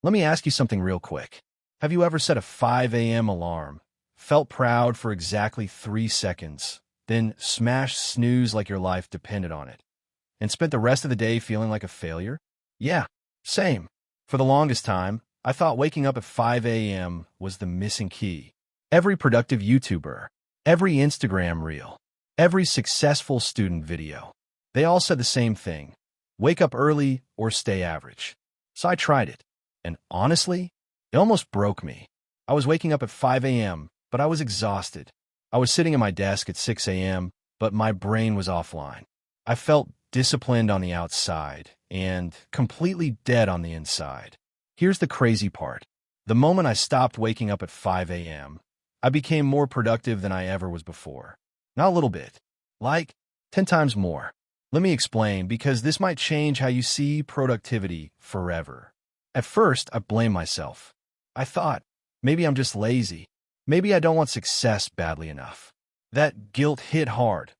Let me ask you something real quick. Have you ever set a 5 a.m. alarm, felt proud for exactly 3 seconds, then smashed snooze like your life depended on it, and spent the rest of the day feeling like a failure? Yeah, same. For the longest time, I thought waking up at 5 a.m. was the missing key. Every productive YouTuber, every Instagram reel, every successful student video, they all said the same thing: wake up early or stay average. So I tried it. And honestly, it almost broke me. I was waking up at 5 a.m., but I was exhausted. I was sitting at my desk at 6 a.m., but my brain was offline. I felt disciplined on the outside and completely dead on the inside. Here's the crazy part. The moment I stopped waking up at 5 a.m., I became more productive than I ever was before. Not a little bit, like 10 times more. Let me explain, because this might change how you see productivity forever. At first, I blamed myself. I thought, maybe I'm just lazy. Maybe I don't want success badly enough. That guilt hit hard,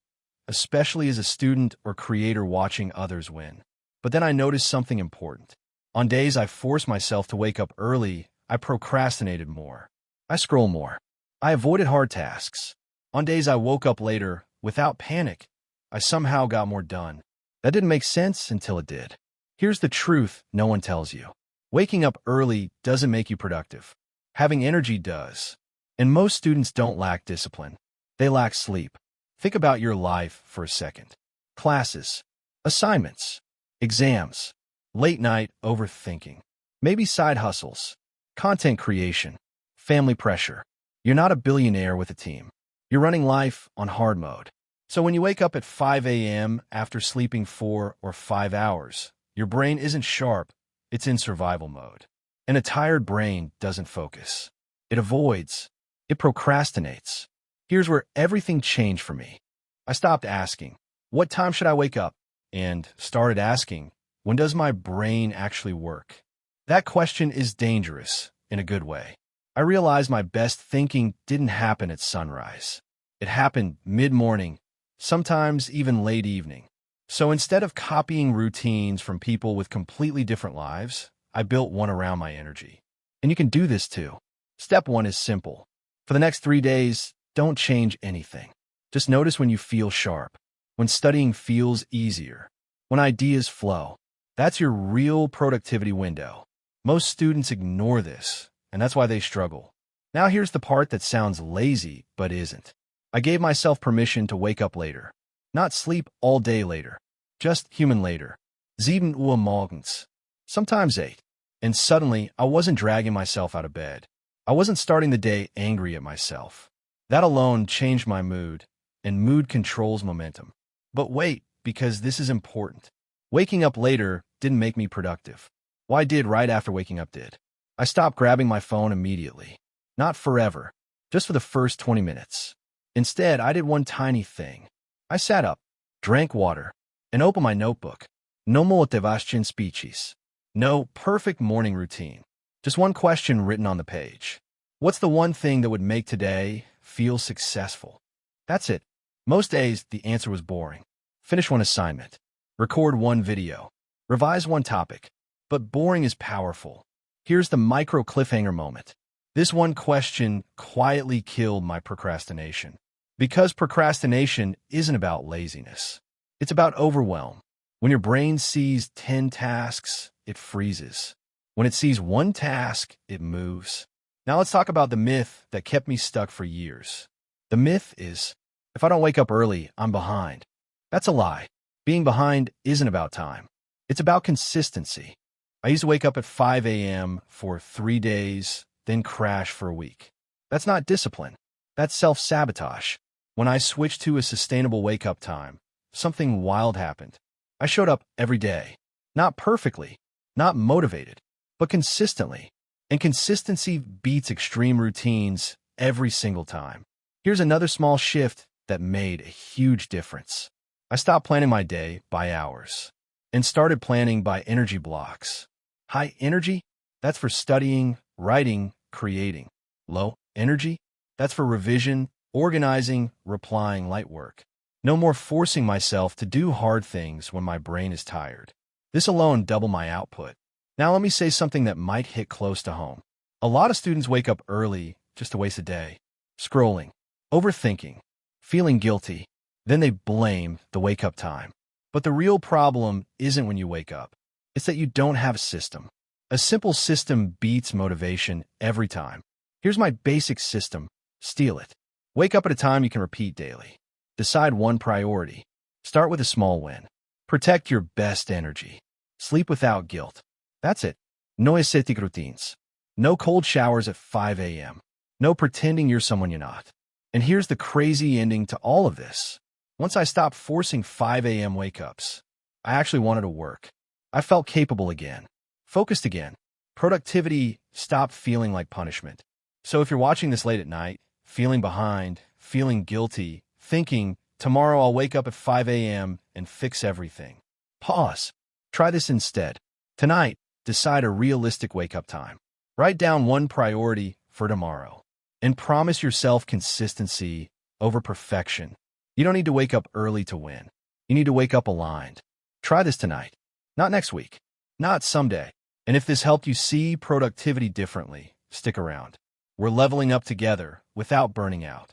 especially as a student or creator watching others win. But then I noticed something important. On days I forced myself to wake up early, I procrastinated more. I scrolled more. I avoided hard tasks. On days I woke up later, without panic, I somehow got more done. That didn't make sense until it did. Here's the truth no one tells you. Waking up early doesn't make you productive. Having energy does. And most students don't lack discipline. They lack sleep. Think about your life for a second. Classes, assignments, exams, late night overthinking, maybe side hustles, content creation, family pressure. You're not a billionaire with a team. You're running life on hard mode. So when you wake up at 5 a.m. after sleeping 4 or 5 hours, your brain isn't sharp, it's in survival mode. And a tired brain doesn't focus. It avoids. It procrastinates. Here's where everything changed for me. I stopped asking, what time should I wake up? And started asking, when does my brain actually work? That question is dangerous in a good way. I realized my best thinking didn't happen at sunrise. It happened mid-morning, sometimes even late evening. So instead of copying routines from people with completely different lives, I built one around my energy. And you can do this too. Step 1 is simple. For the next 3 days, don't change anything. Just notice when you feel sharp, when studying feels easier, when ideas flow. That's your real productivity window. Most students ignore this, and that's why they struggle. Now here's the part that sounds lazy, but isn't. I gave myself permission to wake up later. Not sleep all day later. Just human later. 7 Uhr morgens. Sometimes 8. And suddenly, I wasn't dragging myself out of bed. I wasn't starting the day angry at myself. That alone changed my mood, and mood controls momentum. But wait, because this is important. Waking up later didn't make me productive. What I did right after waking up did. I stopped grabbing my phone immediately. Not forever, just for the first 20 minutes. Instead, I did one tiny thing. I sat up, drank water, and opened my notebook. No motivación speeches. No perfect morning routine. Just one question written on the page. What's the one thing that would make today feel successful? That's it. Most days, the answer was boring. Finish one assignment. Record one video. Revise one topic. But boring is powerful. Here's the micro cliffhanger moment. This one question quietly killed my procrastination. Because procrastination isn't about laziness. It's about overwhelm. When your brain sees 10 tasks, it freezes. When it sees one task, it moves. Now let's talk about the myth that kept me stuck for years. The myth is, if I don't wake up early, I'm behind. That's a lie. Being behind isn't about time. It's about consistency. I used to wake up at 5 a.m. for 3 days, then crash for a week. That's not discipline. That's self-sabotage. When I switched to a sustainable wake-up time, something wild happened. I showed up every day. Not perfectly, not motivated, but consistently. And consistency beats extreme routines every single time. Here's another small shift that made a huge difference. I stopped planning my day by hours and started planning by energy blocks. High energy, that's for studying, writing, creating. Low energy, that's for revision, organizing, replying, light work. No more forcing myself to do hard things when my brain is tired. This alone doubled my output. Now let me say something that might hit close to home. A lot of students wake up early just to waste a day, scrolling, overthinking, feeling guilty. Then they blame the wake-up time. But the real problem isn't when you wake up. It's that you don't have a system. A simple system beats motivation every time. Here's my basic system. Steal it. Wake up at a time you can repeat daily. Decide one priority. Start with a small win. Protect your best energy. Sleep without guilt. That's it. No ascetic routines. No cold showers at 5 a.m. No pretending you're someone you're not. And here's the crazy ending to all of this. Once I stopped forcing 5 a.m. wake-ups, I actually wanted to work. I felt capable again. Focused again. Productivity stopped feeling like punishment. So if you're watching this late at night, feeling behind, feeling guilty, thinking, tomorrow I'll wake up at 5 a.m. and fix everything, pause. Try this instead. Tonight, decide a realistic wake-up time. Write down one priority for tomorrow. And promise yourself consistency over perfection. You don't need to wake up early to win. You need to wake up aligned. Try this tonight. Not next week. Not someday. And if this helped you see productivity differently, stick around. We're leveling up together without burning out.